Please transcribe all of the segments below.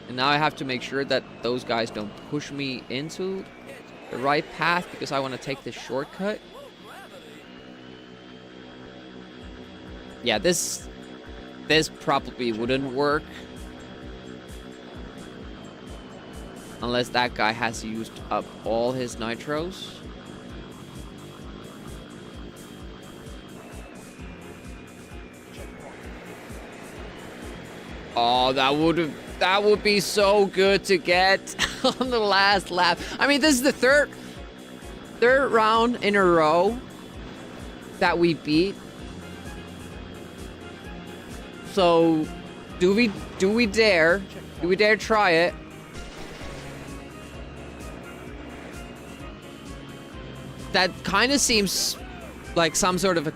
And now I have to make sure that those guys don't push me into the right path because I want to take this shortcut. Yeah, this probably wouldn't work. Unless that guy has used up all his nitros. Oh, that would be so good to get on the last lap. I mean, this is the third round in a row that we beat. So, do we dare try it? That kind of seems like some sort of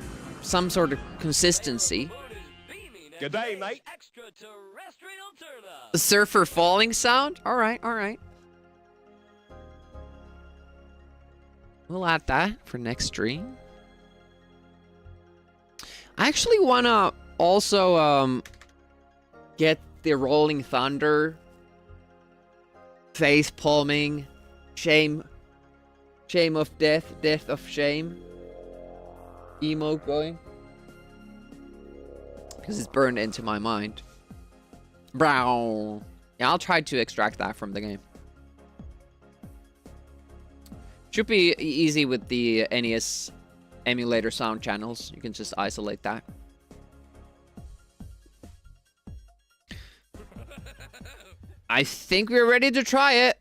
consistency. Good day, mate. The surfer falling sound? All right. We'll add that for next stream. I actually want to also get the Rolling Thunder face palming shame of death of shame emote going, because it's burned into my mind. Brow. Yeah, I'll try to extract that from the game. Should be easy with the NES emulator sound channels. You can just isolate that. I think we're ready to try it.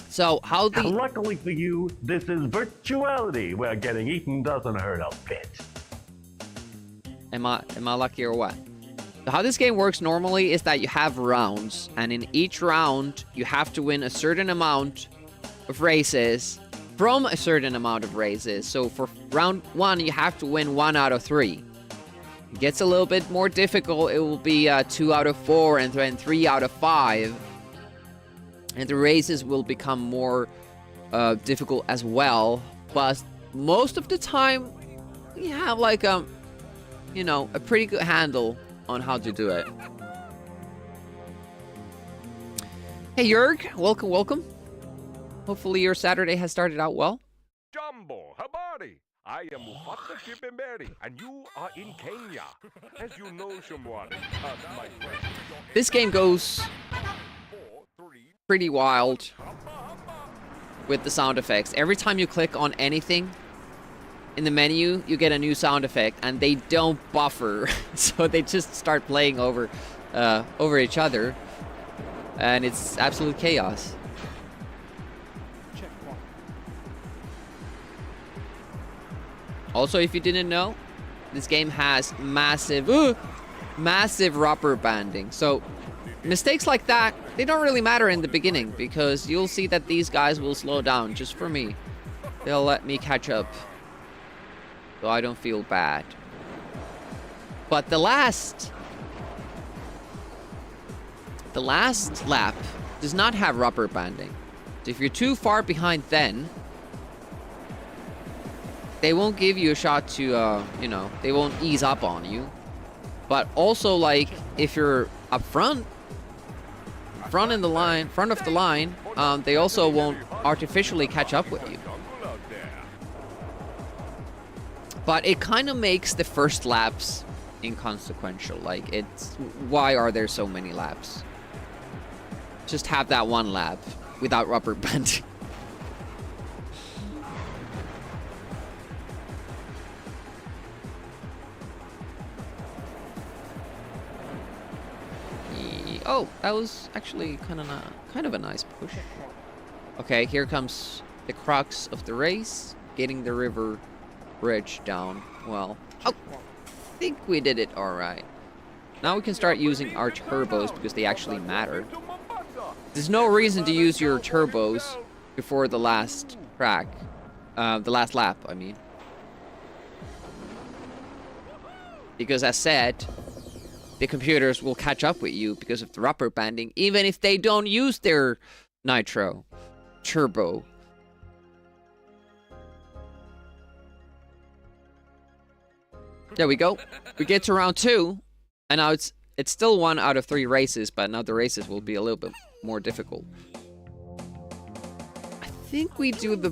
So, how the... Luckily for you, this is virtuality, where getting eaten doesn't hurt a bit. Am I lucky or what? So how this game works normally is that you have rounds, and in each round, you have to win a certain amount of races from a certain amount of races. So for round 1, you have to win 1 out of 3. It gets a little bit more difficult. It will be 2 out of 4 and then 3 out of 5. And the races will become more difficult as well. But most of the time, we have like you know, a pretty good handle on how to do it. Hey Jörg, welcome. Hopefully your Saturday has started out well. Jumbo, habari. I am Mufasa Kipemberi, and you are in Kenya. As you know, Shumwari, my friend. This game goes pretty wild with the sound effects. Every time you click on anything in the menu, you get a new sound effect, and they don't buffer, so they just start playing over each other, and it's absolute chaos. Also, if you didn't know, this game has massive rubber banding. So mistakes like that, they don't really matter in the beginning, because you'll see that these guys will slow down just for me. They'll let me catch up, so I don't feel bad. But the last lap does not have rubber banding. So if you're too far behind, then they won't give you a shot to, you know, they won't ease up on you. But also, like, if you're up front in the line, front of the line, they also won't artificially catch up with you. But it kind of makes the first laps inconsequential. Like, it's, why are there so many laps? Just have that one lap without rubber banding. Oh, that was actually kind of a nice push. Okay, here comes the crux of the race, getting the river bridge down. Well, oh, I think we did it all right. Now we can start using our turbos because they actually matter. There's no reason to use your turbos before the last track, the last lap, I mean. Because as said, the computers will catch up with you because of the rubber banding, even if they don't use their nitro turbo. There we go. We get to round 2, and now it's still 1 out of 3 races, but now the races will be a little bit more difficult. I think we do the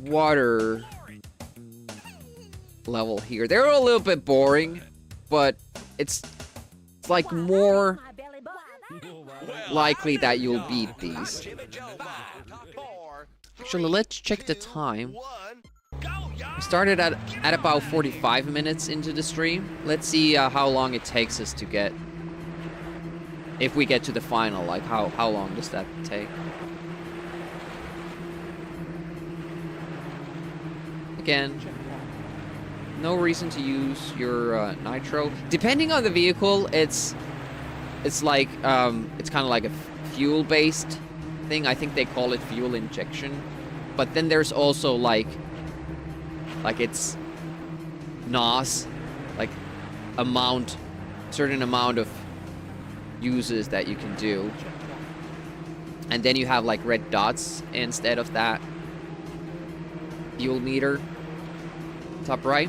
water level here. They're a little bit boring, but it's like more likely that you'll beat these. Actually, let's check the time. We started at about 45 minutes into the stream. Let's see how long it takes us to get... If we get to the final, like how long does that take? Again, no reason to use your nitro. Depending on the vehicle, it's like it's kind of like a fuel-based thing. I think they call it fuel injection. But then there's also like it's NOS, like certain amount of uses that you can do. And then you have like red dots instead of that fuel meter. Top right.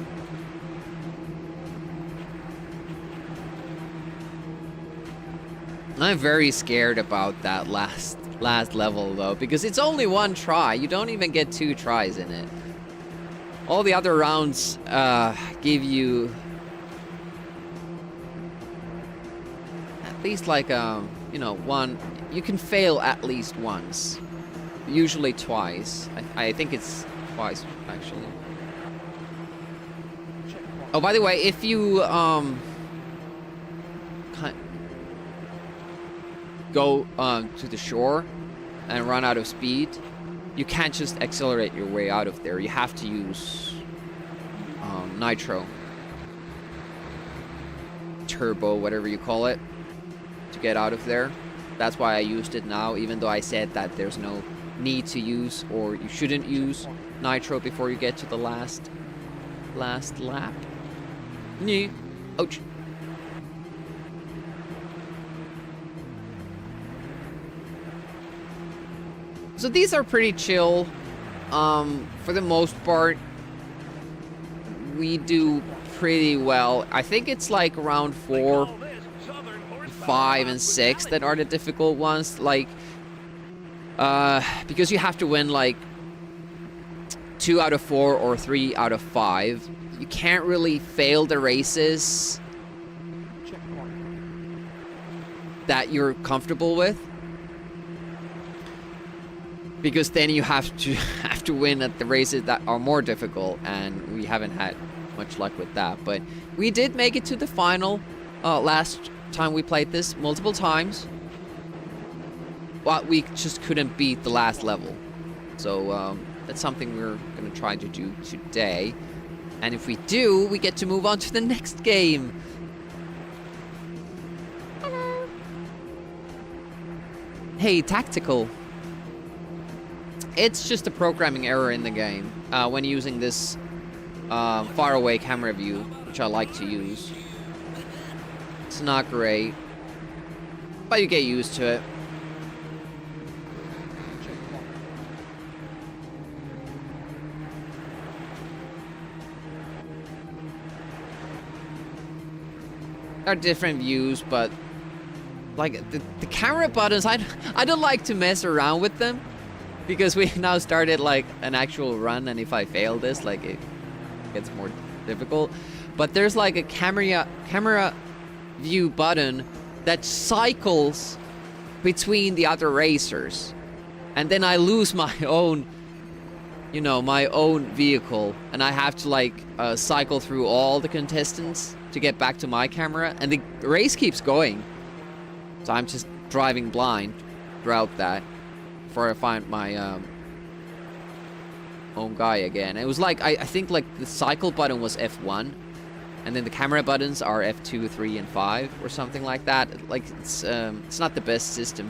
I'm very scared about that last level though, because it's only 1 try. You don't even get 2 tries in it. All the other rounds give you at least like you know, 1. You can fail at least once, usually twice. I think it's twice actually. Oh, by the way, if you go to the shore and run out of speed, you can't just accelerate your way out of there. You have to use nitro, turbo, whatever you call it, to get out of there. That's why I used it now, even though I said that there's no need to use, or you shouldn't use nitro before you get to the last lap. Ouch. So these are pretty chill. For the most part, we do pretty well. I think it's like around 4, 5, and 6 that are the difficult ones. Like, because you have to win like 2 out of 4 or 3 out of 5. You can't really fail the races that you're comfortable with, because then you have to win at the races that are more difficult, and we haven't had much luck with that. But we did make it to the final last time we played this multiple times, but we just couldn't beat the last level. So that's something we're gonna try to do today, and if we do, we get to move on to the next game. Hello. Hey, Tactical. It's just a programming error in the game when using this faraway camera view, which I like to use. It's not great, but you get used to it. There are different views, but like the camera buttons, I don't like to mess around with them, because we now started like an actual run, and if I fail this, like it gets more difficult. But there's like a camera view button that cycles between the other racers, and then I lose my own, you know, my own vehicle, and I have to like cycle through all the contestants to get back to my camera, and the race keeps going. So I'm just driving blind throughout that before I find my own guy again. It was like, I think like the cycle button was F1, and then the camera buttons are F2, 3, and 5, or something like that. Like, it's not the best system.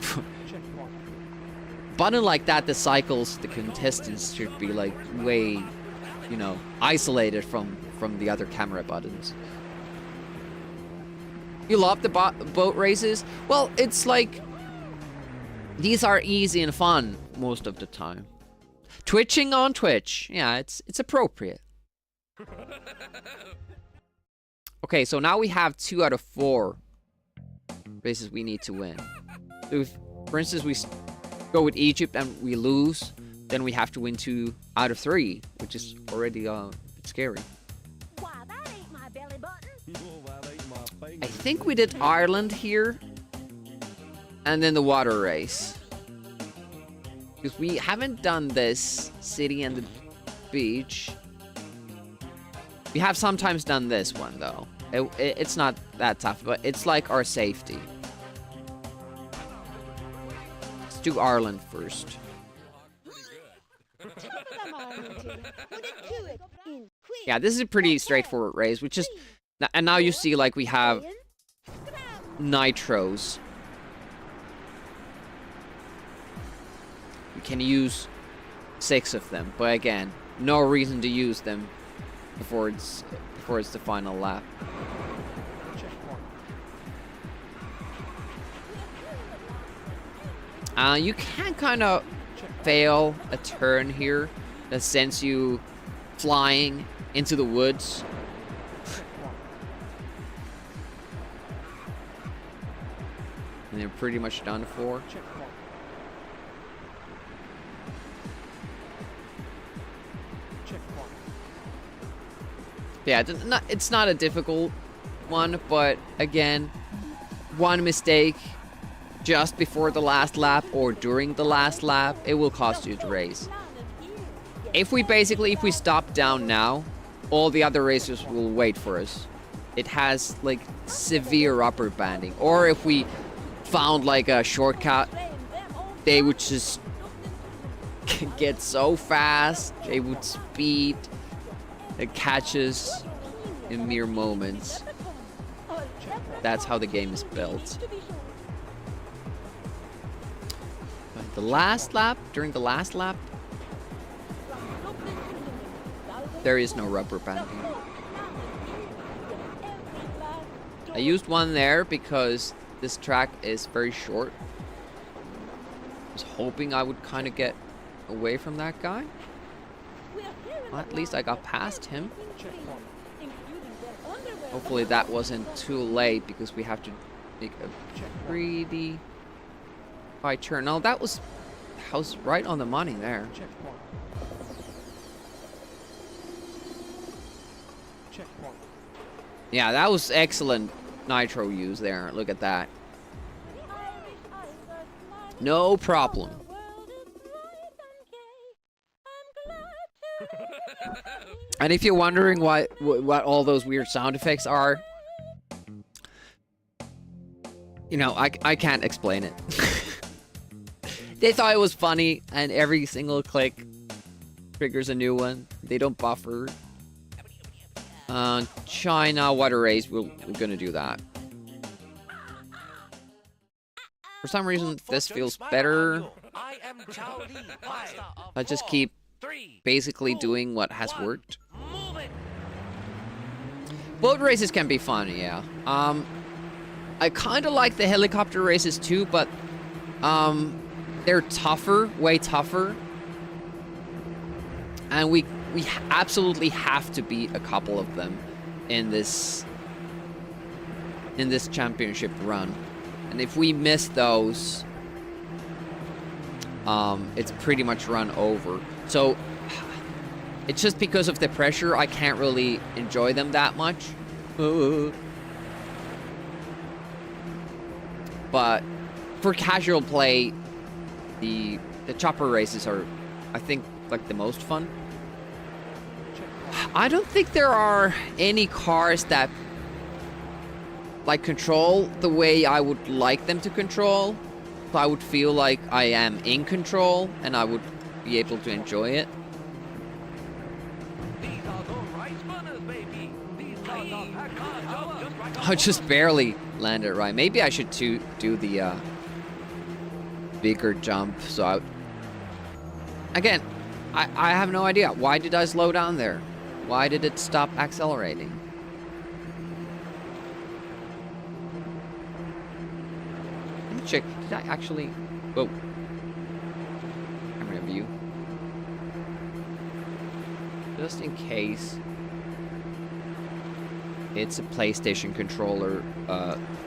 Button like that that cycles the contestants should be like way, you know, isolated from the other camera buttons. You love the boat races? Well, it's like, these are easy and fun most of the time. Twitching on Twitch, yeah, it's appropriate. Okay, so now we have 2 out of 4 races we need to win. So if, for instance, we go with Egypt and we lose, then we have to win 2 out of 3, which is already a bit scary. Why, that ain't my belly button. I think we did Ireland here, and then the water race. Because we haven't done this city and the beach. We have sometimes done this one, though. It's not that tough, but it's like our safety. Let's do Ireland first. Yeah, this is a pretty straightforward race, which is... And now you see, like, we have nitros. We can use 6 of them, but again, no reason to use them before it's the final lap. You can kind of fail a turn here that sends you flying into the woods. And they're pretty much done for. Yeah, it's not a difficult one, but again, one mistake just before the last lap or during the last lap, it will cost you the race. If we stop down now, all the other racers will wait for us. It has like severe rubber banding. Or if we found like a shortcut, they would just get so fast, they would speed. It catches in mere moments. That's how the game is built. But during the last lap, there is no rubber banding. I used one there because this track is very short. I was hoping I would kind of get away from that guy. Well, at least I got past him. Hopefully that wasn't too late because we have to make a pretty high turn. No, that was right on the money there. Yeah, that was excellent nitro use there. Look at that. No problem. And if you're wondering what all those weird sound effects are, you know, I can't explain it. They thought it was funny, and every single click triggers a new one. They don't buffer. China water race, we're gonna do that. For some reason, this feels better. I just keep basically doing what has worked. Boat races can be fun, yeah. I kind of like the helicopter races too, but they're tougher, way tougher. And we absolutely have to beat a couple of them in this championship run. And if we miss those, it's pretty much run over. So it's just because of the pressure, I can't really enjoy them that much. But for casual play, the chopper races are, I think, like the most fun. I don't think there are any cars that like control the way I would like them to control. So I would feel like I am in control and I would be able to enjoy it. I just barely landed right. Maybe I should do the bigger jump. So again, I have no idea. Why did I slow down there? Why did it stop accelerating? Let me check. Did I actually... Whoa. Camera view. Just in case. It's a PlayStation controller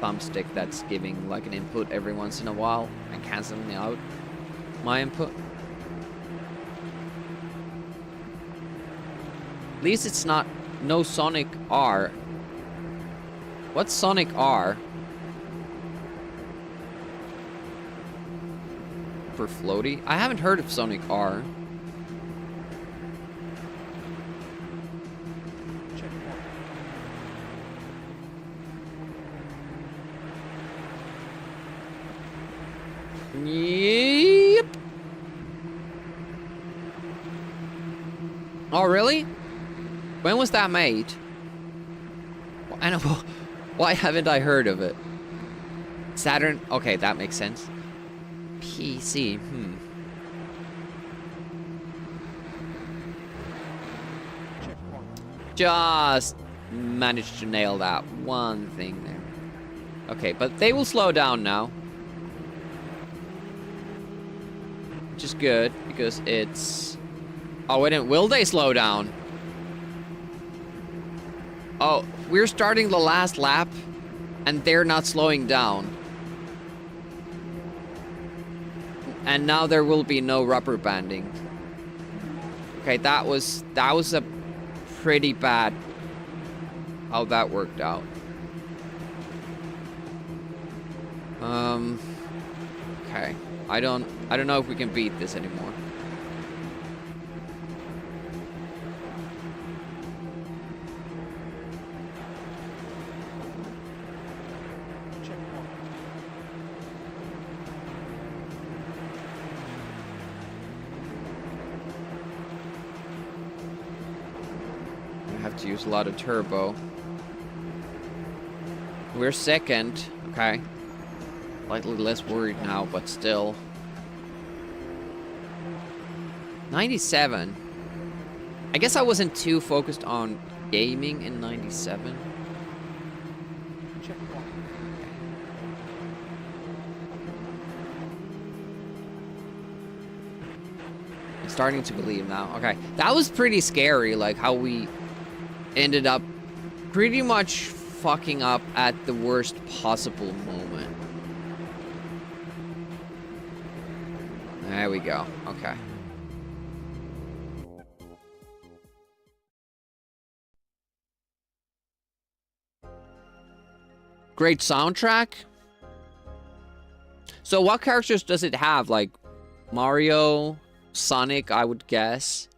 thumbstick that's giving like an input every once in a while and canceling out my input. At least it's not no Sonic R. What's Sonic R? For floaty? I haven't heard of Sonic R. Yep. Oh, really? When was that made? I know. Why haven't I heard of it? Saturn. Okay, that makes sense. PC. Just managed to nail that one thing there. Okay, but they will slow down now. Which is good, because it's... Oh, wait, will they slow down? Oh, we're starting the last lap, and they're not slowing down. And now there will be no rubber banding. Okay, that was a pretty bad how that worked out. Okay. I don't know if we can beat this anymore. I have to use a lot of turbo. We're second. Okay. Slightly less worried now, but still. 97. I guess I wasn't too focused on gaming in 97. I'm starting to believe now. Okay, that was pretty scary, like how we ended up pretty much fucking up at the worst possible moment. There we go. Okay. Great soundtrack. So what characters does it have? Like Mario, Sonic, I would guess.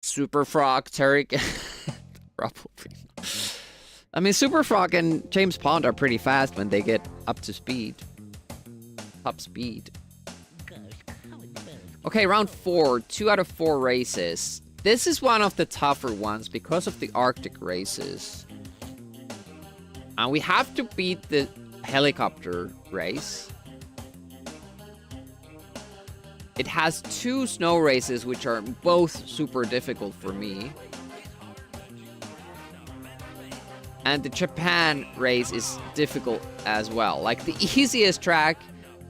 Super Frog, Terry. Probably. I mean, Super Frog and James Bond are pretty fast when they get up to speed. Top speed. Okay, round 4. 2 out of 4 races. This is one of the tougher ones because of the Arctic races. And we have to beat the helicopter race. It has 2 snow races, which are both super difficult for me. And the Japan race is difficult as well. Like, the easiest track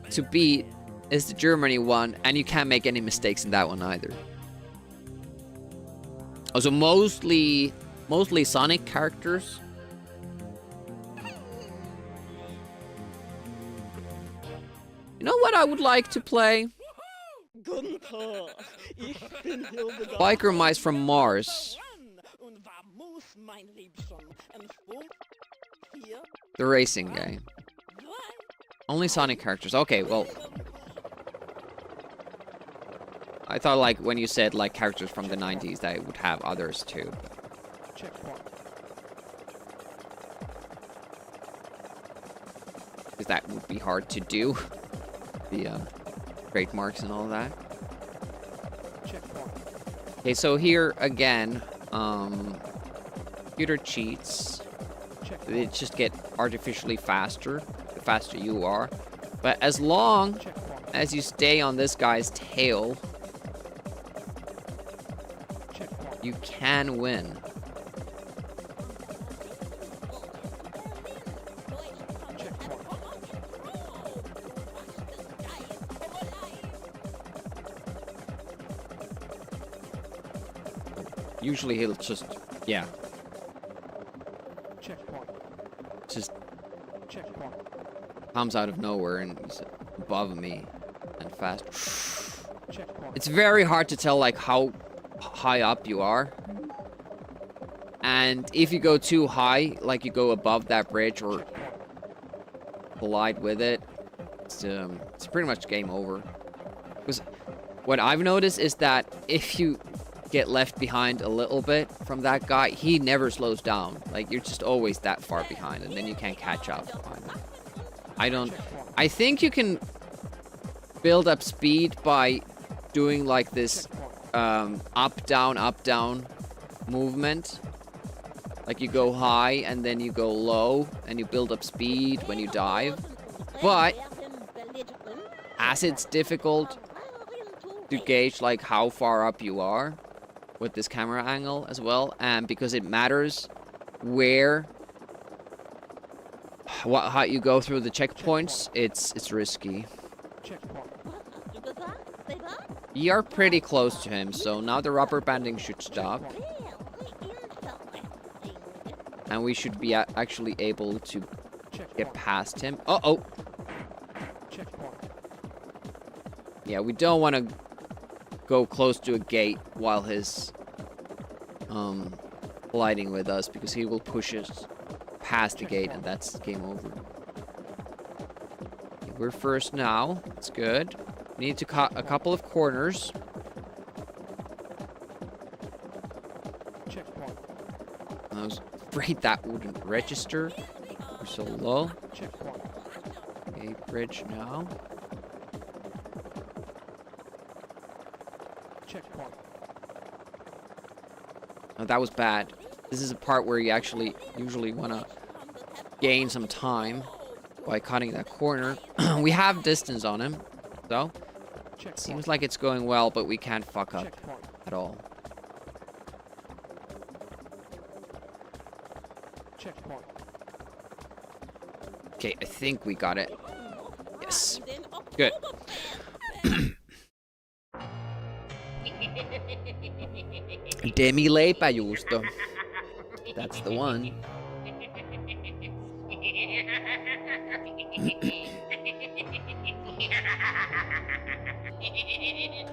to beat is the Germany one, and you can't make any mistakes in that one either. Also, mostly Sonic characters. You know what I would like to play? Biker Mice from Mars. The racing game. Only Sonic characters. Okay, well. I thought, like, when you said, like, characters from the 90s, that it would have others, too. Because that would be hard to do. The, trademarks and all that. Okay, so here, again, computer cheats. They just get artificially faster, the faster you are. But as long as you stay on this guy's tail, you can win. Usually he'll just Yeah. Checkpoint. Just Checkpoint. comes out of nowhere and he's above me and fast. Checkpoint. It's very hard to tell like how high up you are. And if you go too high, like you go above that bridge or collide with it, it's pretty much game over. Because what I've noticed is that if you get left behind a little bit from that guy, he never slows down. Like, you're just always that far behind, and then you can't catch up behind him. I think you can build up speed by doing like this up down movement. Like you go high and then you go low and you build up speed when you dive. But as it's difficult to gauge like how far up you are with this camera angle as well, and because it matters how you go through the checkpoints, it's risky. You are pretty close to him, so now the rubber banding should stop. And we should be actually able to get past him. Uh-oh! Yeah, we don't want to go close to a gate while he's colliding with us, because he will push us past the gate, and that's game over. Okay, we're first now. It's good. We need to cut a couple of corners. I was afraid that wouldn't register. We're so low. Okay, bridge now. Oh, that was bad. This is a part where you actually usually want to gain some time by cutting that corner. We have distance on him, so seems like it's going well, but we can't fuck up at all. Okay, I think we got it. Yes. Good. Demi-leipä juusto. That's the one.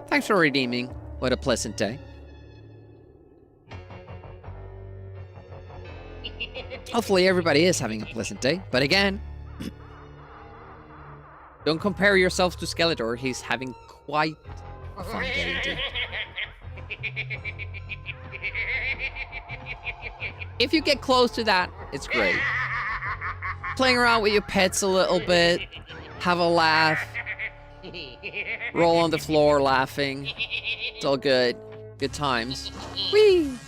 Thanks for redeeming. What a pleasant day. Hopefully everybody is having a pleasant day, but again, don't compare yourself to Skeletor. He's having quite a fun day indeed. If you get close to that, it's great. Playing around with your pets a little bit, have a laugh, roll on the floor laughing. It's all good. Good times. Whee!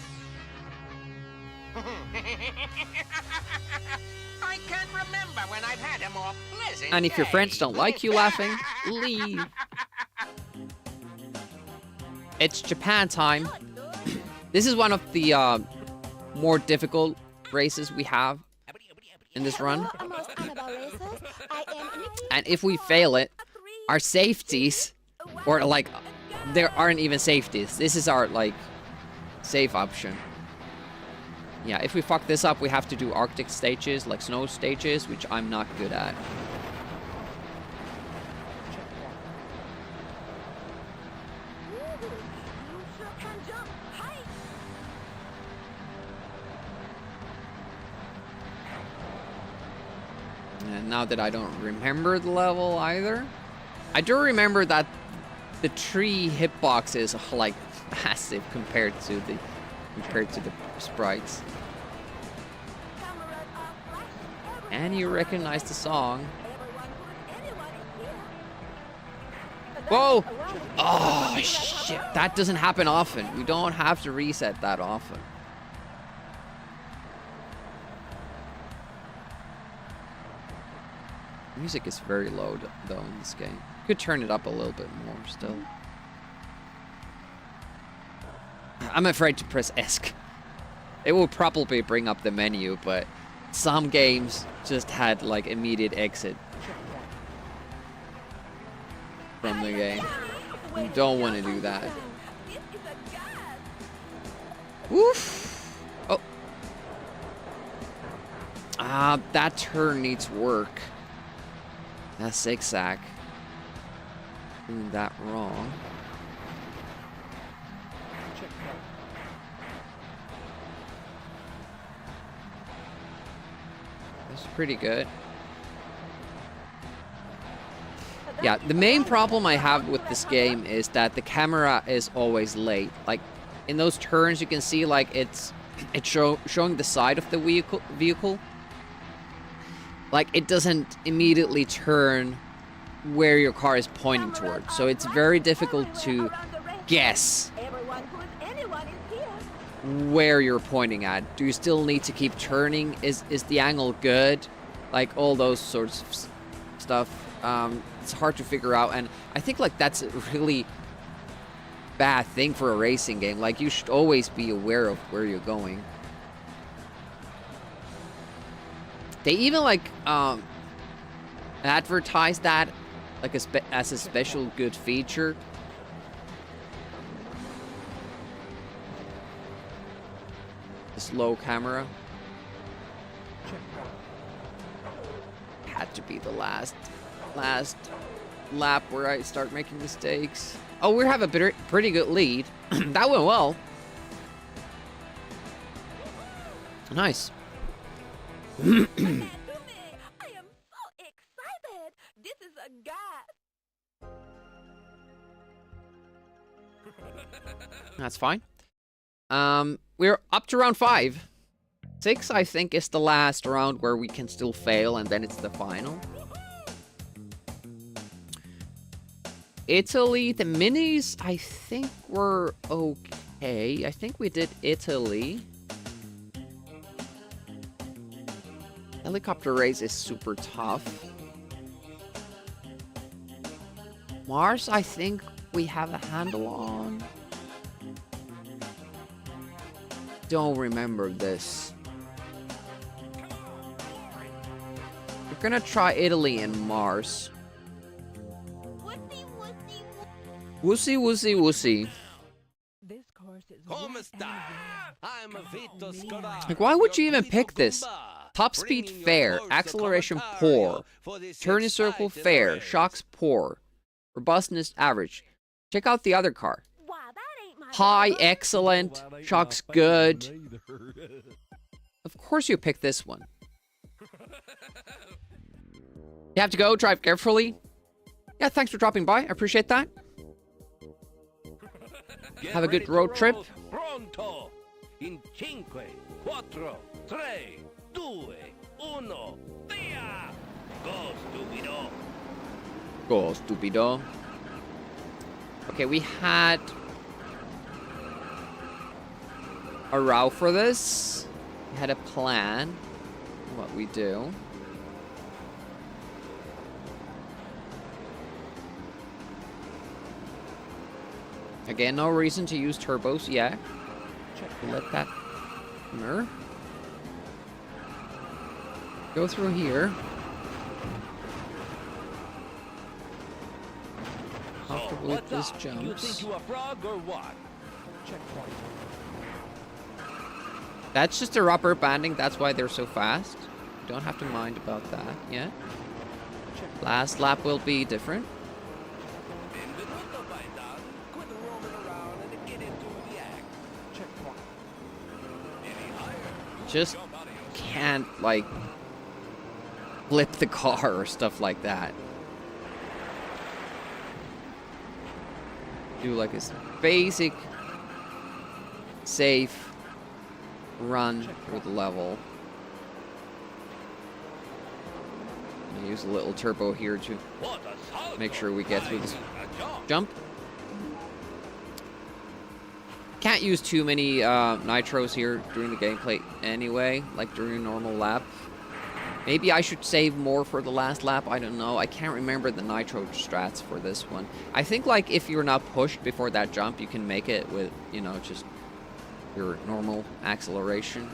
I can't remember when I've had a more pleasant And if your day. friends don't like you laughing, leave. It's Japan time. This is one of the more difficult races we have in this run. And if we fail it, our safeties, or like, there aren't even safeties. This is our, like, safe option. Yeah, if we fuck this up, we have to do Arctic stages, like snow stages, which I'm not good at. And now that I don't remember the level either, I do remember that the tree hitboxes are like massive compared to the sprites. And you recognize the song. Whoa! Oh shit! That doesn't happen often. We don't have to reset that often. Music is very low though in this game. Could turn it up a little bit more still. I'm afraid to press ESC. It will probably bring up the menu, but some games just had like immediate exit from the game. You don't want to do that. Woof! Oh. That turn needs work. That zigzag. Doing that wrong. Checkpoint. That's pretty good. Yeah, the main problem I have with this game is that the camera is always late. Like, in those turns, you can see, like, it's showing the side of the vehicle. Like, it doesn't immediately turn where your car is pointing towards. So it's very difficult to guess Everyone who's anyone is here. where you're pointing at. Do you still need to keep turning? Is the angle good? Like, all those sorts of stuff. It's hard to figure out, and I think like that's a really bad thing for a racing game. Like, you should always be aware of where you're going. They even like advertise that like as a special good feature. The slow camera Checkpoint. had to be the last lap where I start making mistakes. Oh, we have a pretty good lead. That went well. Nice. I am so excited. This is a gas. That's fine. We're up to round 5. 6, I think, is the last round where we can still fail, and then it's the final. Italy, the minis, I think were okay. I think we did Italy. Helicopter race is super tough. Mars, I think we have a handle on. Don't remember this. We're gonna try Italy and Mars. Wussy, wussy, wussy. Wussy, wussy, wussy. This course is Come sta? I'm Vito Scola. Like, why would you even pick this? Top speed fair, acceleration poor, turning circle fair, shocks poor, robustness average. Check out the other car. Why, that ain't my High, belly button. excellent, shocks good. Of course you pick this one. You have to go, drive carefully. Yeah, thanks for dropping by. I appreciate that. Have a good road trip. Pronto. In 5, 4, 3, 2, 1, via! Go, stupido. Go, stupido. Okay, we had a route for this. We had a plan. What we do. Again, no reason to use turbos yet. Let that mirror go through here. Comfortable with these You jumps. think you a frog or what? Checkpoint. That's just a rubber banding. That's why they're so fast. You don't have to mind about that yet. Last lap will be different. Benvenuto, Baitan. Quit roaming around and get into the act. Checkpoint. Any higher? Just can't, like, flip the car or stuff like that. Do like a basic, safe run through the level. And use a little turbo here to What a salto. make sure we get through this A jump. jump. Can't use too many nitros here during the gameplay anyway, like during a normal lap. Maybe I should save more for the last lap, I don't know. I can't remember the nitro strats for this one. I think like if you're not pushed before that jump, you can make it with, you know, just your normal acceleration.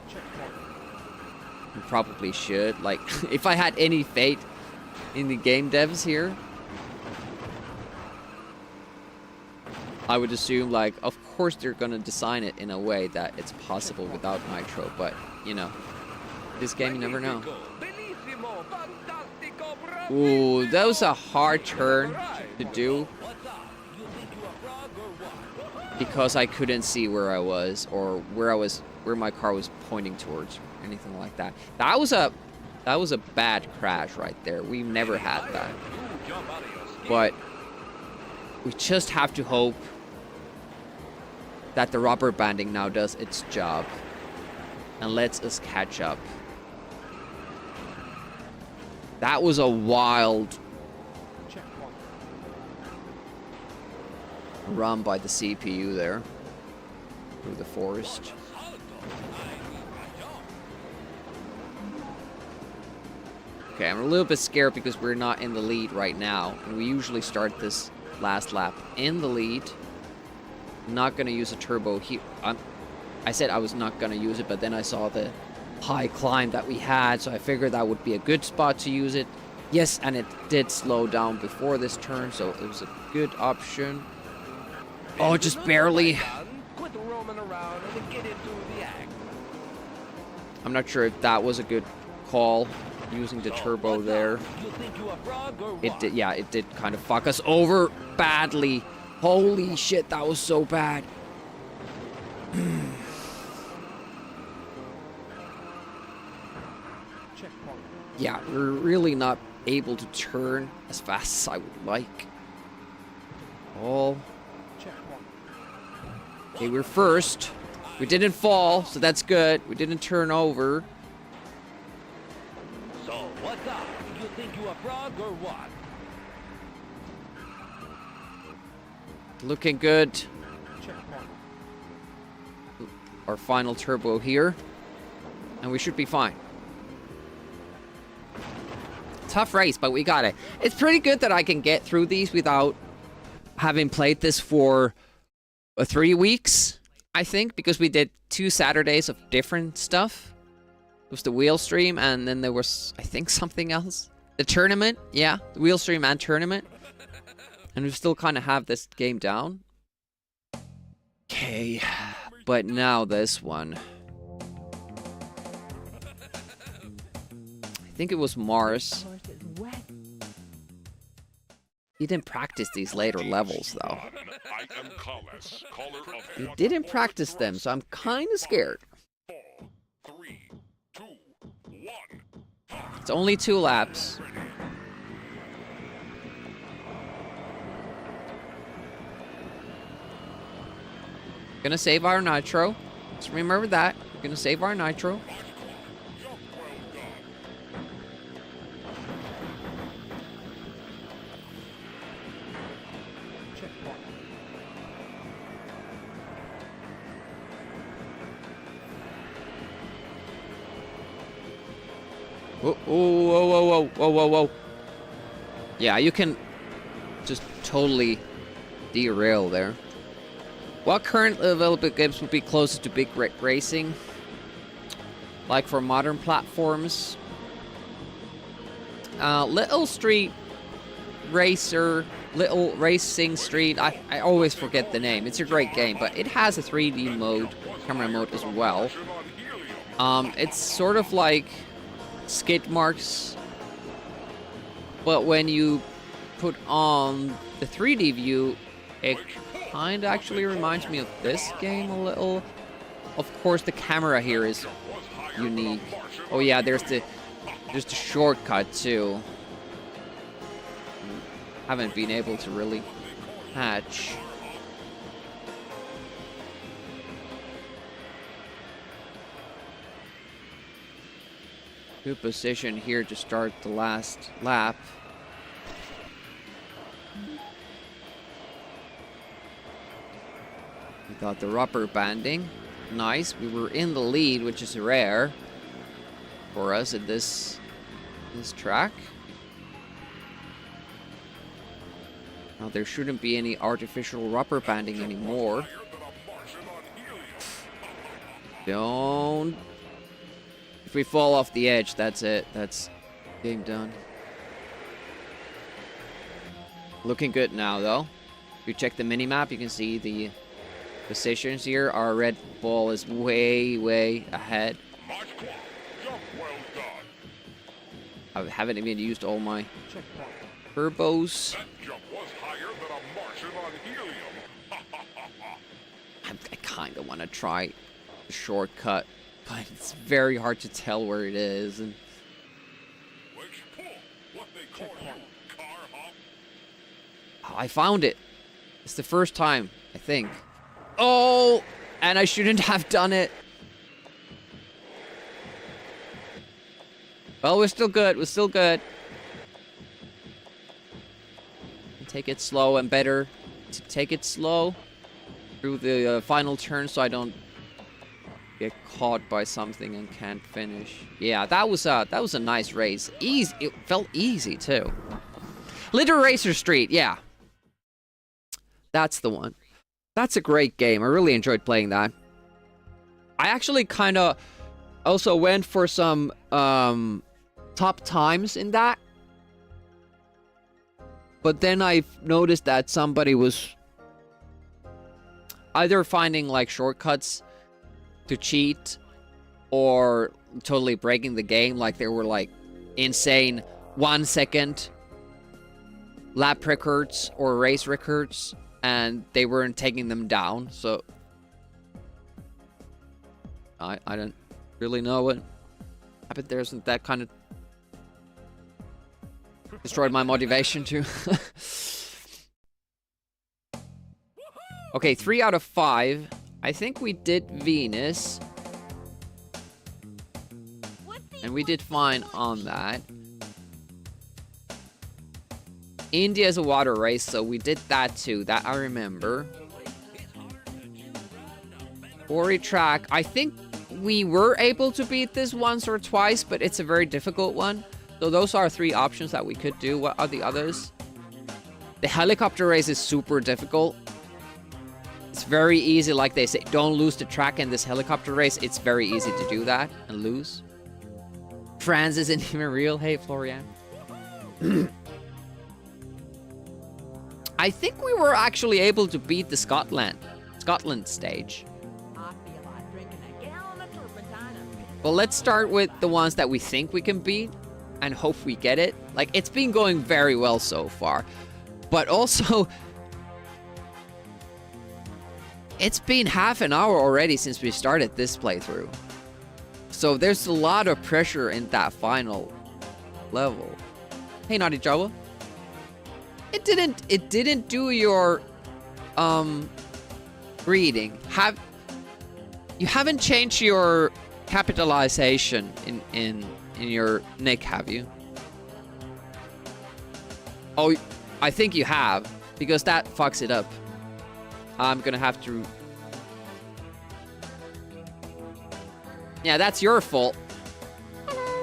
Checkpoint. You probably should. Like, if I had any faith in the game devs here, I would assume, like, of course they're gonna design it in a way that it's possible without nitro, but, you know, This game, you never know. Bellissimo, fantastico, bravo. Ooh, that was a hard turn to do What's up? You think you a frog or what? because I couldn't see where I was or where my car was pointing towards, or anything like that. That was a bad crash right there. We've never had that. You jump out of your skin. But we just have to hope that the rubber banding now does its job and lets us catch up. That was a wild Checkpoint. run by the CPU there through the forest. Okay, I'm a little bit scared because we're not in the lead right now, and we usually start this last lap in the lead. Not gonna use a turbo here. I said I was not gonna use it, but then I saw the high climb that we had, so I figured that would be a good spot to use it. Yes, and it did slow down before this turn, so it was a good option. Oh, just barely. Quit roaming around and get into the act. I'm not sure if that was a good call, using the turbo there. You think you a frog or what? It did, yeah, it did kind of fuck us over badly. Holy shit, that was so bad. Checkpoint. Yeah, we're really not able to turn as fast as I would like. Oh, Checkpoint. okay, we're first. We didn't fall, so that's good. We didn't turn over. So what's up? You think you a frog or what? Looking good. Checkpoint. Our final turbo here. And we should be fine. Tough race, but we got it. It's pretty good that I can get through these without having played this for 3 weeks, I think, because we did 2 Saturdays of different stuff. It was the wheel stream, and then there was, I think, something else. The tournament, yeah, the wheel stream and tournament. And we still kind of have this game down. Okay, but now this one. I think it was Mars. Course it's wet. He didn't practice these later levels, though. I am Collis, caller of He didn't practice them, so I'm kind of scared. 4, 3, 2, 1. It's only 2 laps. Gonna save our nitro. Just remember that. We're gonna save our nitro. Checkpoint. Whoa, whoa, whoa, whoa, whoa, whoa, whoa. Yeah, you can just totally derail there. What current available games would be closest to big racing? Like for modern platforms? Little Street Racer, Little Racing Street, I always forget the name. It's a great game, but it has a 3D mode, camera mode as well. It's sort of like skid marks, but when you put on the 3D view, it kind of actually reminds me of this game a little. Of course, the camera here is unique. Oh yeah, there's the shortcut too. Haven't been able to really catch. Good position here to start the last lap. We got the rubber banding. Nice. We were in the lead, which is rare for us at this track. Now there shouldn't be any artificial rubber banding anymore. Don't. If we fall off the edge, that's it. That's game done. Looking good now, though. If you check the minimap, you can see the positions here. Our red ball is way, way ahead. March clock. Jump well I haven't even used all my Checkpoint. turbos. That jump was higher than a Martian on helium. I kind of want to try the shortcut, but it's very hard to tell where it is. And Which pull? What they call you, car hop? oh, I found it. It's the first time, I think. Oh, and I shouldn't have done it. Well, we're still good. We're still good. Take it slow and better to take it slow through the final turn so I don't get caught by something and can't finish. Yeah, that was a nice race. Easy. It felt easy too. Little Racer Street. Yeah, that's the one. That's a great game. I really enjoyed playing that. I actually kind of also went for some top times in that. But then I noticed that somebody was either finding like shortcuts to cheat or totally breaking the game. Like there were like insane 1 second lap records or race records and they weren't taking them down. So I don't really know what happened. There isn't that kind of destroyed my motivation to. Okay, 3 out of 5. I think we did Venus. And we did fine on that. India is a water race, so we did that too. That I remember. Quarry track. I think we were able to beat this once or twice, but it's a very difficult one. So those are 3 options that we could do. What are the others? The helicopter race is super difficult. It's very easy, like they say, don't lose the track in this helicopter race. It's very easy to do that and lose. France isn't even real. Hey, Florian. I think we were actually able to beat the Scotland stage. I feel like drinking a gallon of turpentine. Well, let's start with the ones that we think we can beat and hope we get it. Like, it's been going very well so far. But also, it's been half an hour already since we started this playthrough. So there's a lot of pressure in that final level. Hey, Naughty Jawa. It didn't do your reading. You haven't changed your capitalization in your nick, have you? Oh, I think you have, because that fucks it up. I'm gonna have to... Yeah, that's your fault.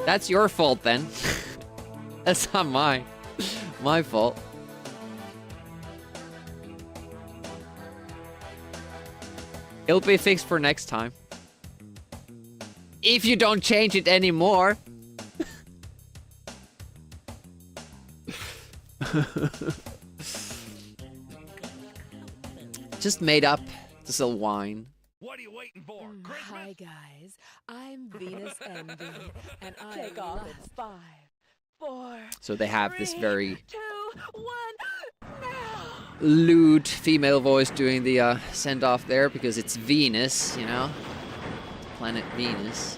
That's your fault then. That's not my fault. It'll be fixed for next time. If you don't change it anymore. Just made up to sell wine. What are you waiting for? Christmas? Hi guys, I'm Venus Envy, and I Take off love at 5, 4, So they have this 3, very 2, 1, now. lewd female voice doing the send-off there because it's Venus, you know? Planet Venus.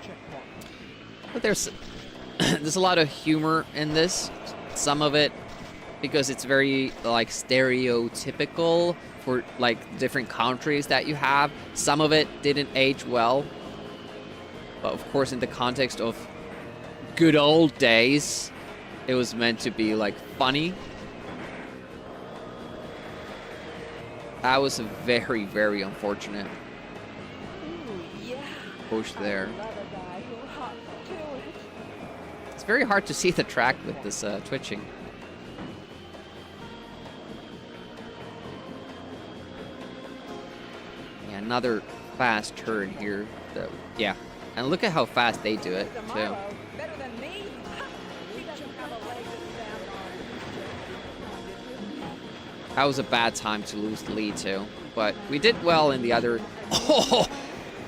Checkpoint. But there's a lot of humor in this. Some of it because it's very like stereotypical for like different countries that you have. Some of it didn't age well. But of course in the context of good old days, it was meant to be like funny. That was a very, very unfortunate Ooh, yeah. push there. Love a guy who hops to it. It's very hard to see the track with this twitching. Yeah, another fast turn here. Yeah, and look at how fast they do it too. Tomorrow, better than me. He doesn't have a leg to stand on. That was a bad time to lose the lead too. But we did well in the other...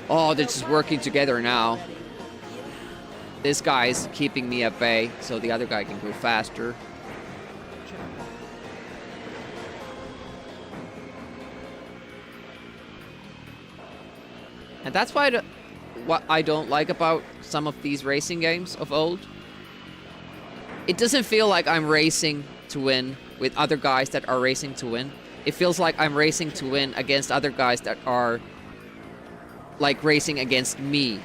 Oh, they're just working together now. This guy's keeping me at bay, so the other guy can go faster. Checkpoint. And that's why what I don't like about some of these racing games of old. It doesn't feel like I'm racing to win with other guys that are racing to win. It feels like I'm racing to win against other guys that are like racing against me.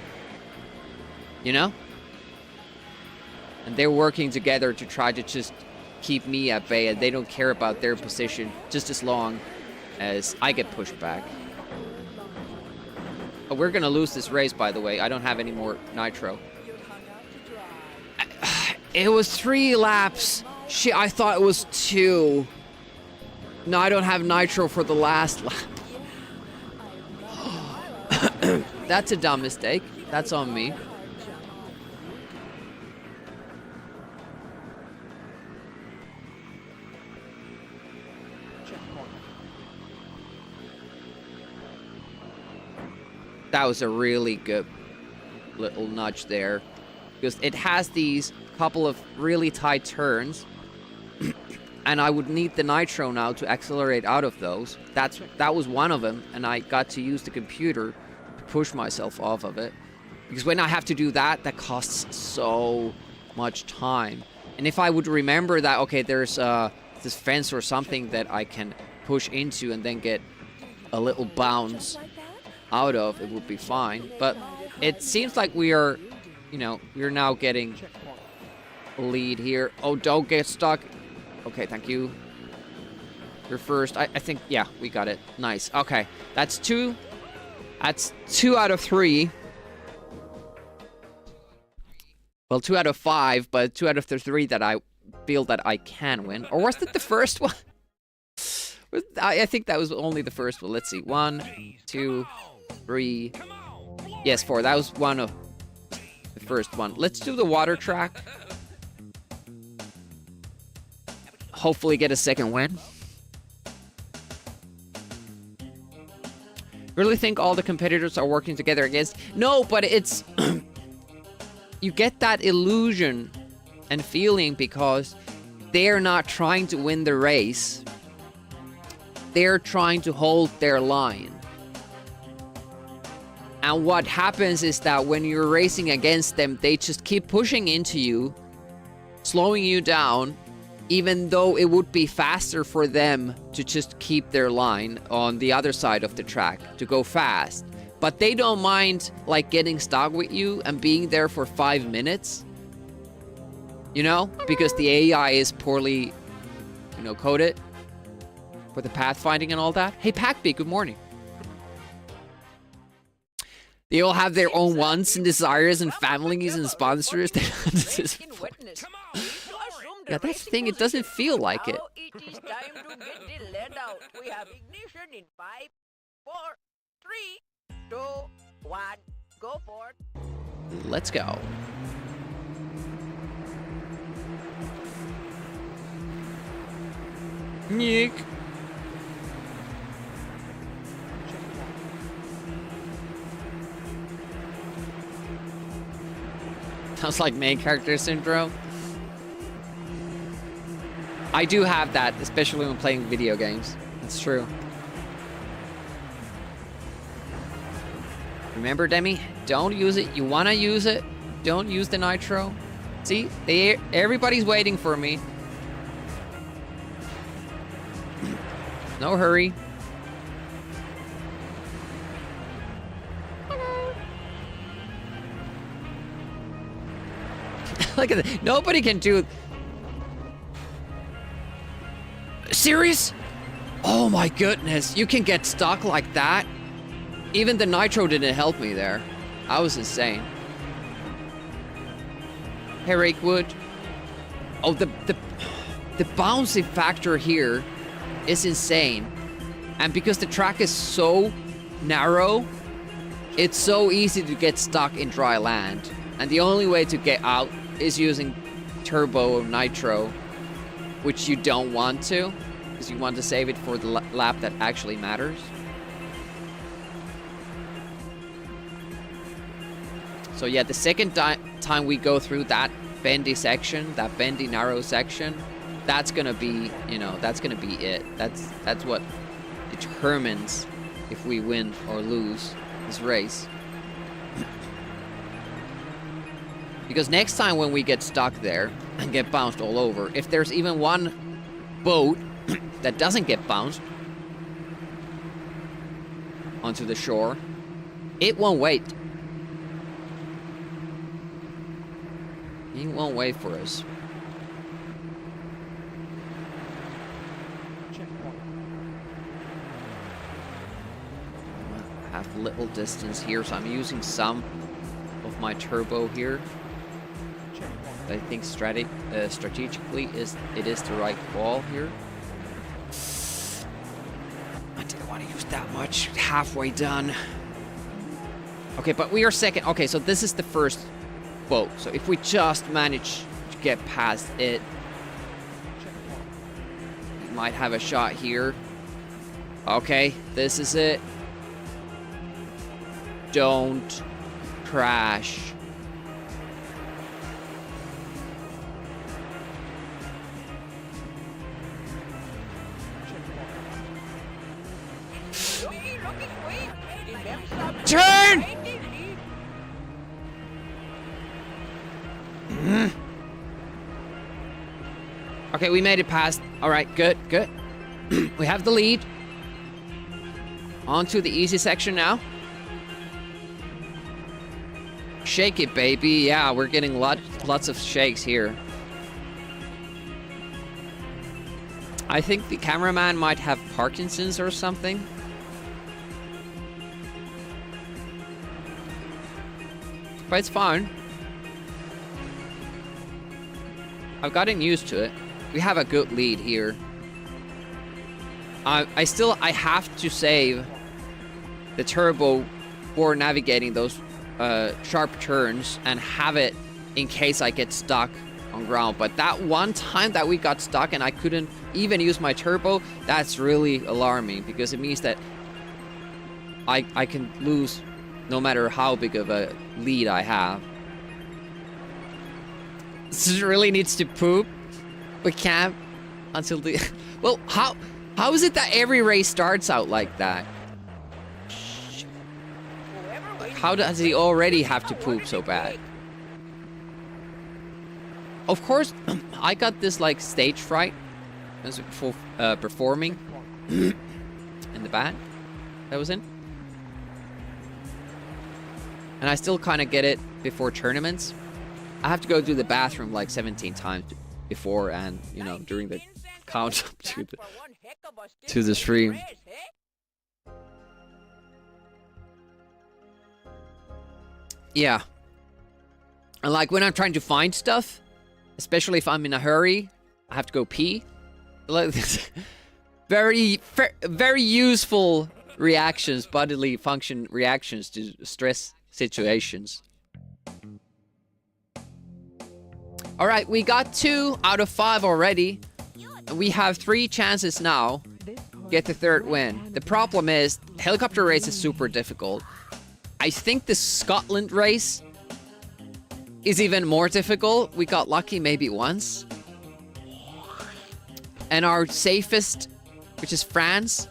You know? And they're working together to try to just keep me at bay, and they don't care about their position just as long as I get pushed back. Oh, we're gonna lose this race, by the way. I don't have any more nitro. It was 3 laps. Shit, I thought it was 2. No, I don't have nitro for the last lap. That's a dumb mistake. That's on me. Checkpoint. That was a really good little nudge there. Because it has these couple of really tight turns. And I would need the nitro now to accelerate out of those. That was one of them, and I got to use the computer to push myself off of it. Because when I have to do that, that costs so much time. And if I would remember that, okay, there's this fence or something that I can push into and then get a little bounce out of, it would be fine. But it seems like we are, you know, we're now getting Checkpoint. a lead here. Oh, don't get stuck. Okay, thank you. You're first. I think, yeah, we got it. Nice. Okay, that's 2. That's 2 out of 3. Well, 2 out of 5, but 2 out of the 3 that I feel that I can win. Or was it the first one? I think that was only the first one. Let's see. 1, 2, 3. Yes, 4. That was one of the first one. Let's do the water track. Hopefully get a second win. Really think all the competitors are working together against... No, but it's... You get that illusion and feeling because they're not trying to win the race. They're trying to hold their line. And what happens is that when you're racing against them, they just keep pushing into you, slowing you down, even though it would be faster for them to just keep their line on the other side of the track, to go fast. But they don't mind, like, getting stuck with you and being there for 5 minutes. You know? Because the AI is poorly, you know, coded for the pathfinding and all that. Hey, Packbee, good morning. They all have their own wants and desires and families and sponsors. Yeah, that's the thing. It doesn't feel like it. It is time to get the lead out. We have ignition in 5, 4, 3, 2, 1. Go for it. Let's go. Nick. Sounds like main character syndrome. I do have that, especially when playing video games. That's true. Remember, Demi? Don't use it. You want to use it? Don't use the nitro. See? Everybody's waiting for me. No hurry. Look at that. Nobody can do... Serious? Oh my goodness. You can get stuck like that? Even the nitro didn't help me there. I was insane. Hey, Rakewood. Oh, the bouncing factor here is insane. And because the track is so narrow, it's so easy to get stuck in dry land. And the only way to get out is using turbo or nitro, which you don't want to. Because because you want to save it for the lap that actually matters. So yeah, the second time we go through that bendy section, that bendy narrow section, that's gonna be, you know, that's gonna be it. That's what determines if we win or lose this race. Because next time when we get stuck there and get bounced all over, if there's even one boat that doesn't get bounced onto the shore, it won't wait. It won't wait for us. Checkpoint. I have little distance here, so I'm using some of my turbo here. Checkpoint. I think strategically it is the right call here. I didn't want to use that much. Halfway done. Okay, but we are second. Okay, so this is the first boat. So if we just manage to get past it, Checkpoint. we might have a shot here. Okay, this is it. Don't crash. Looky, quick. Remember, Turn! Okay, we made it past. All right, good, good. We have the lead. On to the easy section now. Shake it, baby. Yeah, we're getting lots of shakes here. I think the cameraman might have Parkinson's or something. But it's fine. I've gotten used to it. We have a good lead here. I have to save the turbo for navigating those sharp turns and have it in case I get stuck on ground. But that one time that we got stuck and I couldn't even use my turbo, that's really alarming because it means that I can lose no matter how big of a lead I have. This really needs to poop. We can't until the... Well, how is it that every race starts out like that? Like, how does he already have to poop so bad? Of course, I got this like stage fright as for performing in the band that was in. And I still kind of get it before tournaments. I have to go to the bathroom like 17 times before and, you know, during the count up to the stream. Yeah. And like when I'm trying to find stuff, especially if I'm in a hurry, I have to go pee. Like very useful reactions, bodily function reactions to stress situations. All right, we got 2 out of 5 already. We have 3 chances now. Get the 3rd win. The problem is, helicopter race is super difficult. I think the Scotland race is even more difficult. We got lucky maybe once. And our safest, which is France,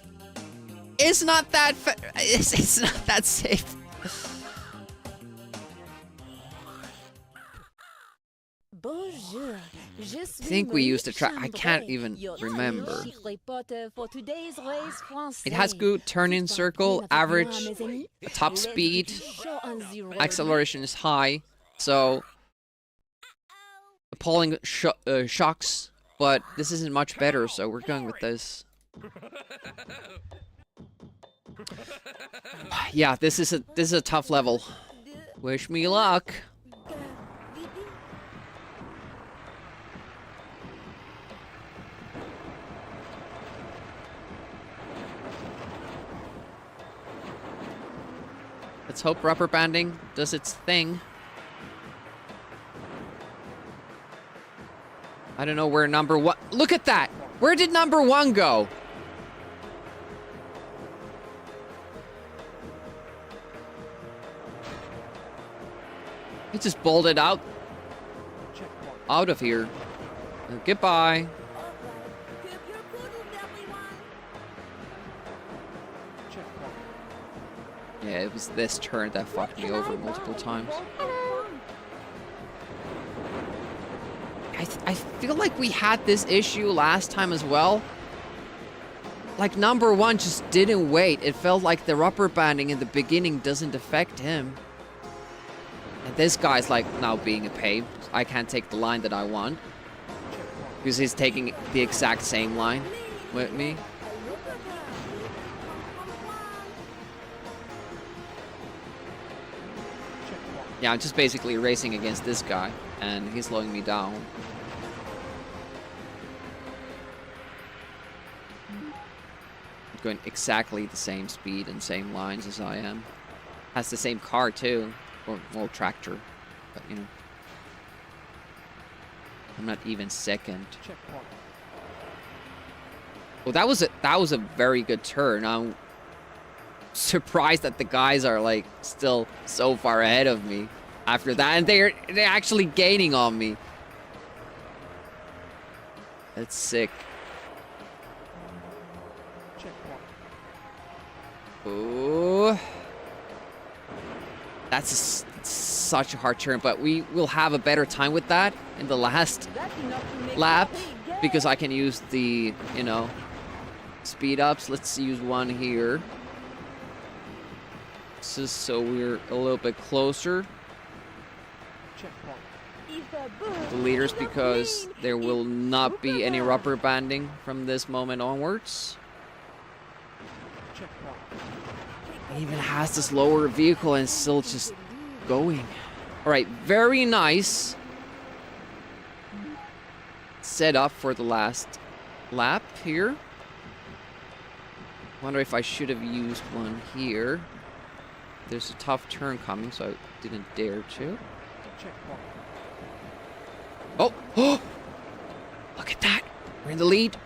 is not that it's not that safe. Bonjour. Je suis I think we Monique used a track. I can't Chambray, even your remember. chic reporter for today's race français. It has good turn-in circle, average, top speed, Show on the road. acceleration is high, so appalling shocks, but this isn't much better, so we're going with this. Yeah, this is a tough level. Wish me luck. Let's hope rubber banding does its thing. I don't know where number one. Look at that! Where did number 1 go? He just bolted out of here. Goodbye. Yeah, it was this turn that fucked me over multiple times. I feel like we had this issue last time as well. Like, number 1 just didn't wait. It felt like the rubber banding in the beginning doesn't affect him. And this guy's like now being a pain. I can't take the line that I want. Because he's taking the exact same line with me. Yeah, I'm just basically racing against this guy, and he's slowing me down. Going exactly the same speed and same lines as I am. Has the same car too, or well, tractor, but you know. I'm not even second. Well, that was a very good turn. I'm surprised that the guys are like still so far ahead of me after that, and they're actually gaining on me. That's sick. Ooh. That's such a hard turn, but we will have a better time with that in the last lap because I can use the, you know, speed ups. Let's use one here. Just so we're a little bit closer. The leaders, because there will not be any rubber banding from this moment onwards. It even has this lower vehicle and still just going. All right, very nice setup for the last lap here. Wonder if I should have used one here. There's a tough turn coming, so I didn't dare to. Oh! Oh! Look at that! We're in the lead.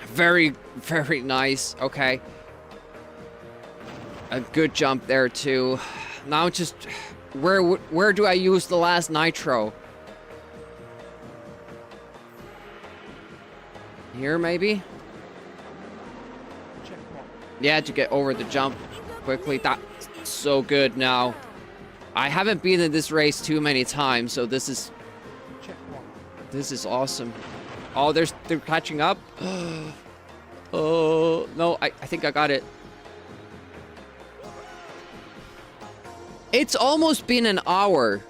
Very, very nice. Okay. A good jump there too. Now just where do I use the last nitro? Here maybe? Yeah, to get over the jump quickly. That's so good now. I haven't been in this race too many times, so this is awesome. Oh, they're catching up. Oh no, I think I got it. It's almost been an hour.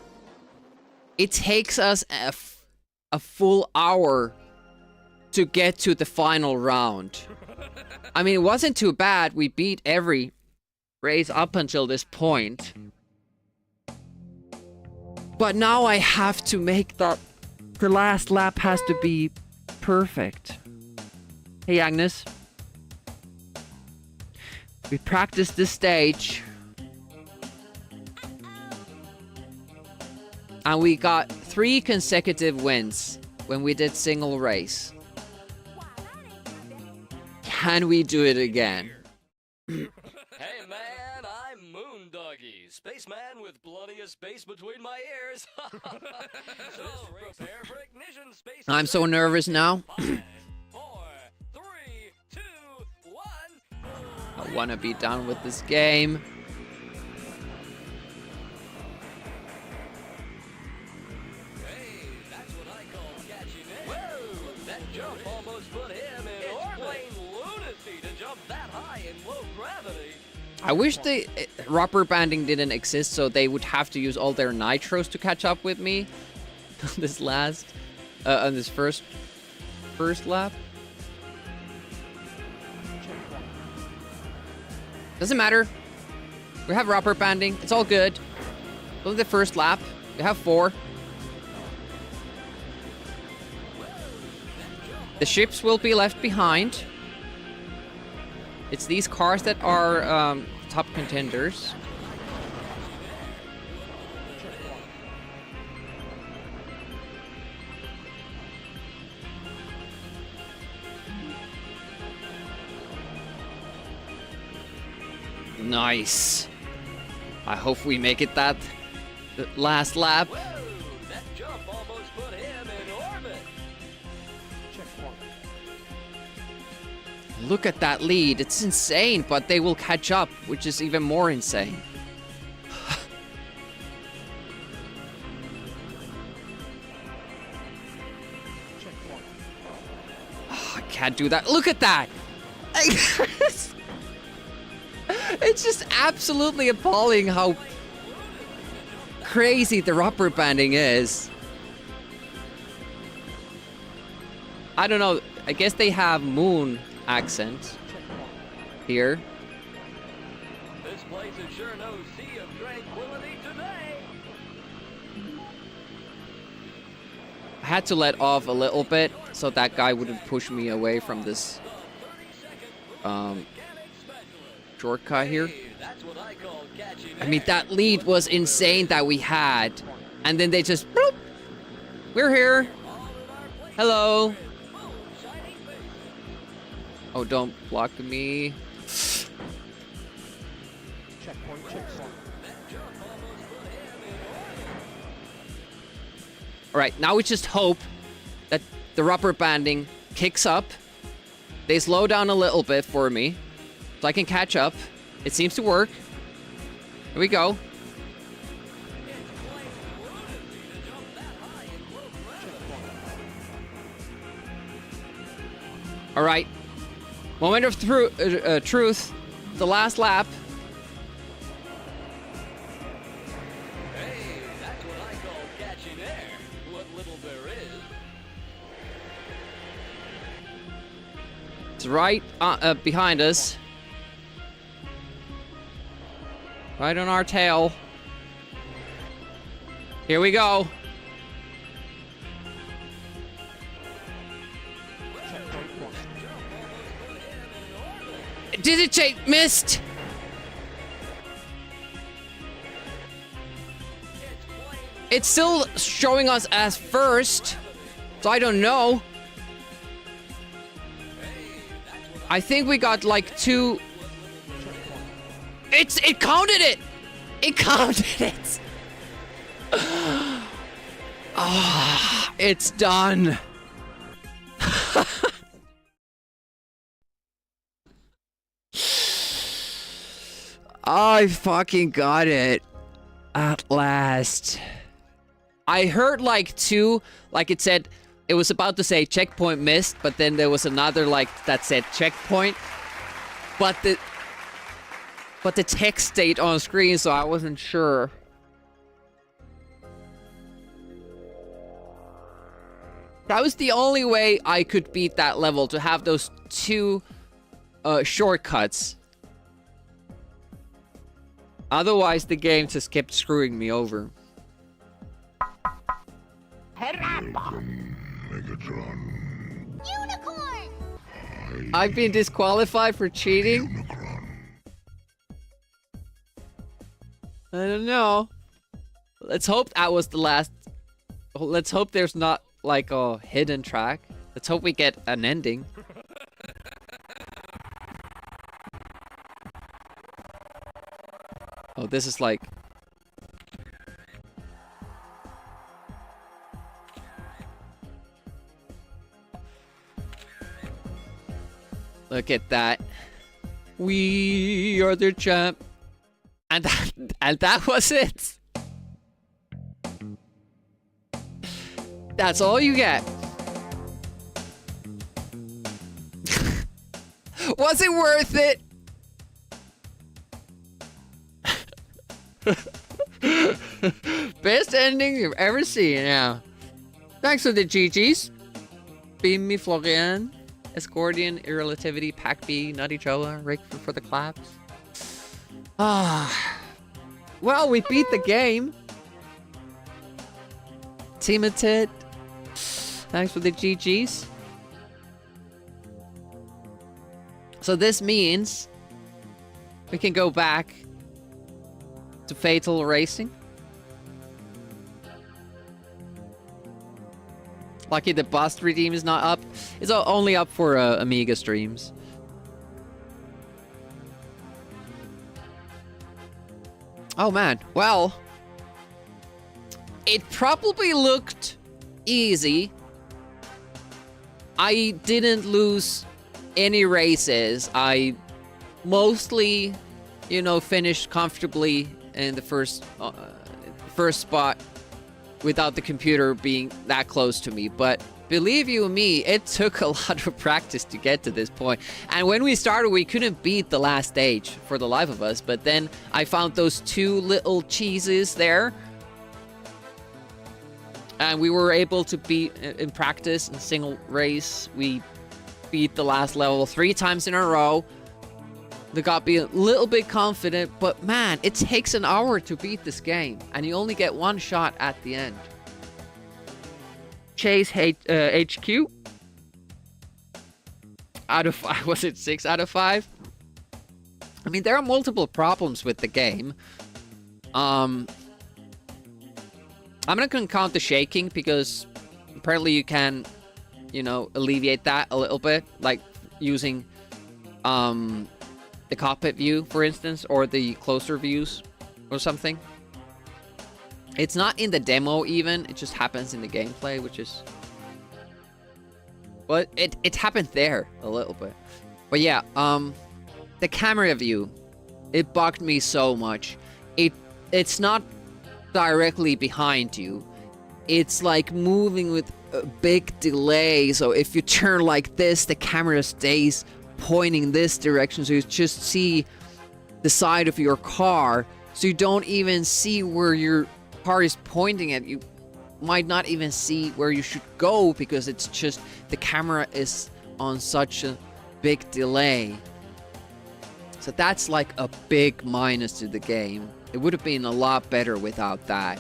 It takes us a full hour to get to the final round. I mean, it wasn't too bad. We beat every race up until this point. But now I have to make the last lap has to be perfect. Hey, Agnes. We practiced this stage. And we got 3 consecutive wins when we did single race. Can we do it again? Hey man, I'm Moondoggy, spaceman with bloodiest space between my ears. So prepare for ignition, space. I'm so nervous now. 5, 4, 3, 2, 1. I want to be done with this game. Hey, that's what I call catching it. Whoa, that jump almost put him in orbit. It's plain lunacy to jump that high in low gravity. I wish the rubber banding didn't exist, so they would have to use all their nitros to catch up with me on this on this first lap. Doesn't matter. We have rubber banding. It's all good. Only the first lap. We have 4. The ships will be left behind. It's these cars that are top contenders. Nice. I hope we make it that last lap. Whoa, that jump almost put him in orbit. Checkpoint. Look at that lead. It's insane, but they will catch up, which is even more insane. Checkpoint. I can't do that. Look at that. It's just absolutely appalling how crazy the rubber banding is. I don't know. I guess they have moon accent Checkpoint. here. This place is sure no sea of tranquility today. I had to let off a little bit so that guy wouldn't push me away from this shortcut here. That's what I call catching I mean, that lead was insane that we had. And then they just, bloop, we're here. Hello. Oh, don't block me. Checkpoint. Checkpoint. All right, now we just hope that the rubber banding kicks up. They slow down a little bit for me so I can catch up. It seems to work. Here we go. All right. Moment of truth. The last lap. Hey, that's what I call catching air. What little there is. It's right behind us. Right on our tail. Here we go. Checkpoint. One. Did it change? Missed. It's still showing us as first, so I don't know. I think we got like 2. It counted it. It counted it. Ah, it's done. I fucking got it. At last. I heard like 2, like it said, it was about to say checkpoint missed, but then there was another like that said checkpoint. But the text stayed on screen, so I wasn't sure. That was the only way I could beat that level, to have those 2 shortcuts. Otherwise, the game just kept screwing me over. Unicorn! I've been disqualified for cheating? I don't know. Let's hope that was the last. Let's hope there's not like a hidden track. Let's hope we get an ending. Oh, this is like... Look at that. We are the champ. And that was it. That's all you get. Was it worth it? Best ending you've ever seen, yeah. Thanks for the GGs. Beam me, Florian. Escordian, Irrelativity, Pack B, Nutty Joa, Rick for the claps. Ah. Well, we beat the game. Team Tit. Thanks for the GGs. So this means we can go back to Fatal Racing. Lucky the bust redeem is not up. It's only up for Amiga streams. Oh man, well, it probably looked easy. I didn't lose any races. I mostly, you know, finished comfortably in the first spot without the computer being that close to me. But believe you me, it took a lot of practice to get to this point. And when we started, we couldn't beat the last stage for the life of us. But then I found those two little cheeses there. And we were able to beat, in practice, in single race, we beat the last level 3 times in a row. They got me a little bit confident, but man, it takes an hour to beat this game, and you only get one shot at the end. Chase HQ. Out of 5, was it 6 out of 5? I mean, there are multiple problems with the game. I'm not gonna count the shaking because apparently you can, you know, alleviate that a little bit, like using the cockpit view, for instance, or the closer views or something. It's not in the demo even, it just happens in the gameplay, which is... Well, it happened there a little bit. But yeah, the camera view, it bugged me so much. It's not directly behind you. It's like moving with a big delay, so if you turn like this, the camera stays pointing this direction, so you just see the side of your car, so you don't even see where your car is pointing at. You might not even see where you should go because it's just the camera is on such a big delay. So that's like a big minus to the game. It would have been a lot better without that.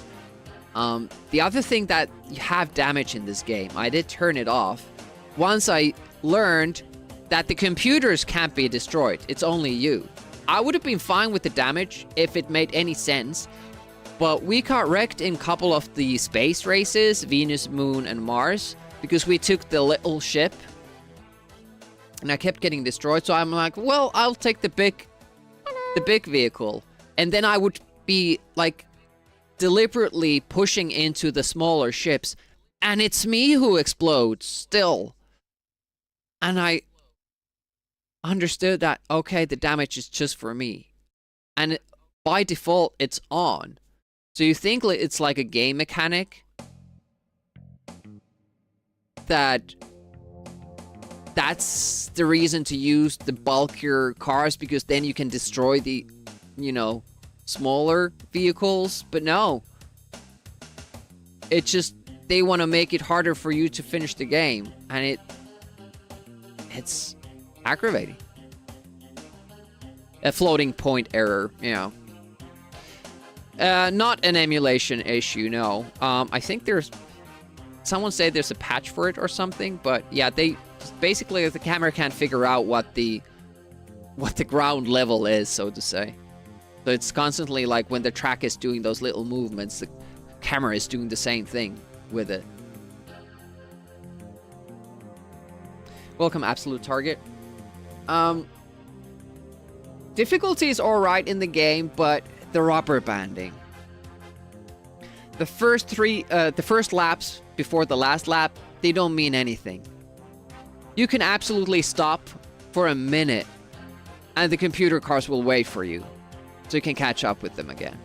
The other thing that you have damage in this game, I did turn it off. Once I learned that the computers can't be destroyed, it's only you. I would have been fine with the damage if it made any sense, but we got wrecked in a couple of the space races, Venus, Moon, and Mars, because we took the little ship, and I kept getting destroyed, so I'm like, well, I'll take the big vehicle. And then I would be, like, deliberately pushing into the smaller ships, and it's me who explodes, still. And I understood that, okay, the damage is just for me. And by default, it's on. So you think it's like a game mechanic that's the reason to use the bulkier cars, because then you can destroy the, you know, smaller vehicles. But no. It's just, they want to make it harder for you to finish the game. And it's aggravating. A floating point error, you know. Not an emulation issue, no. I think there's... Someone said there's a patch for it or something, but yeah, they... Basically, the camera can't figure out what the ground level is, so to say. So it's constantly like when the track is doing those little movements, the camera is doing the same thing with it. Welcome, Absolute Target. Difficulty is alright in the game, but the rubber banding. The first laps before the last lap, they don't mean anything. You can absolutely stop for a minute, and the computer cars will wait for you, so you can catch up with them again.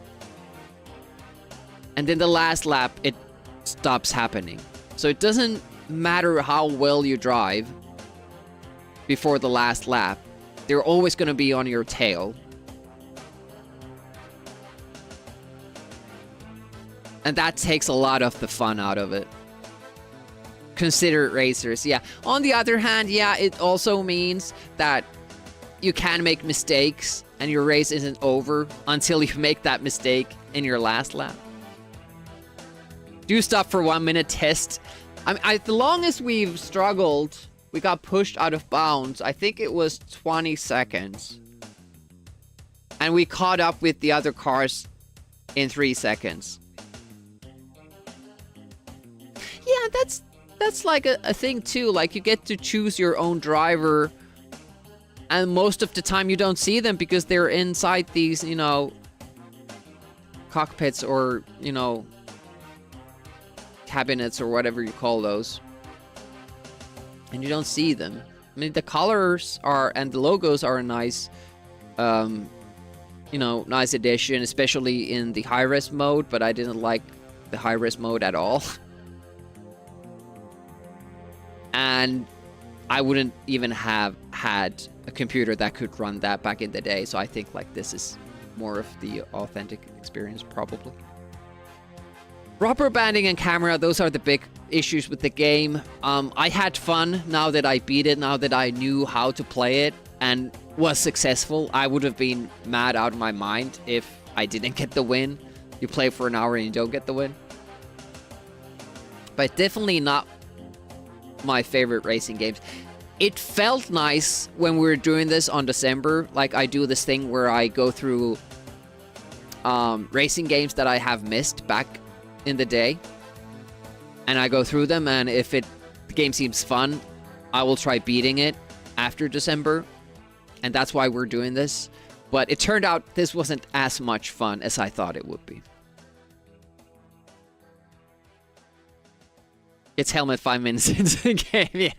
And then the last lap, it stops happening. So it doesn't matter how well you drive before the last lap. They're always going to be on your tail. And that takes a lot of the fun out of it. Considerate racers, yeah. On the other hand, yeah, it also means that you can make mistakes and your race isn't over until you make that mistake in your last lap. Do stop for 1 minute test. I mean, the longest we've struggled we got pushed out of bounds. I think it was 20 seconds. And we caught up with the other cars in 3 seconds. Yeah, that's like a thing too. Like, you get to choose your own driver. And most of the time you don't see them because they're inside these, you know, cockpits or, you know, cabinets or whatever you call those. And you don't see them. I mean, the colors are, and the logos are a nice, you know, nice addition, especially in the high-res mode, but I didn't like the high-res mode at all. And I wouldn't even have had a computer that could run that back in the day, so I think like this is more of the authentic experience, probably. Rubber banding and camera, those are the big issues with the game. I had fun now that I beat it, now that I knew how to play it and was successful. I would have been mad out of my mind if I didn't get the win. You play for an hour and you don't get the win. But definitely not my favorite racing games. It felt nice when we were doing this on December. Like, I do this thing where I go through racing games that I have missed back in the day. And I go through them, and if the game seems fun, I will try beating it after December. And that's why we're doing this. But it turned out this wasn't as much fun as I thought it would be. It's Helmet 5 minutes into the game, yeah.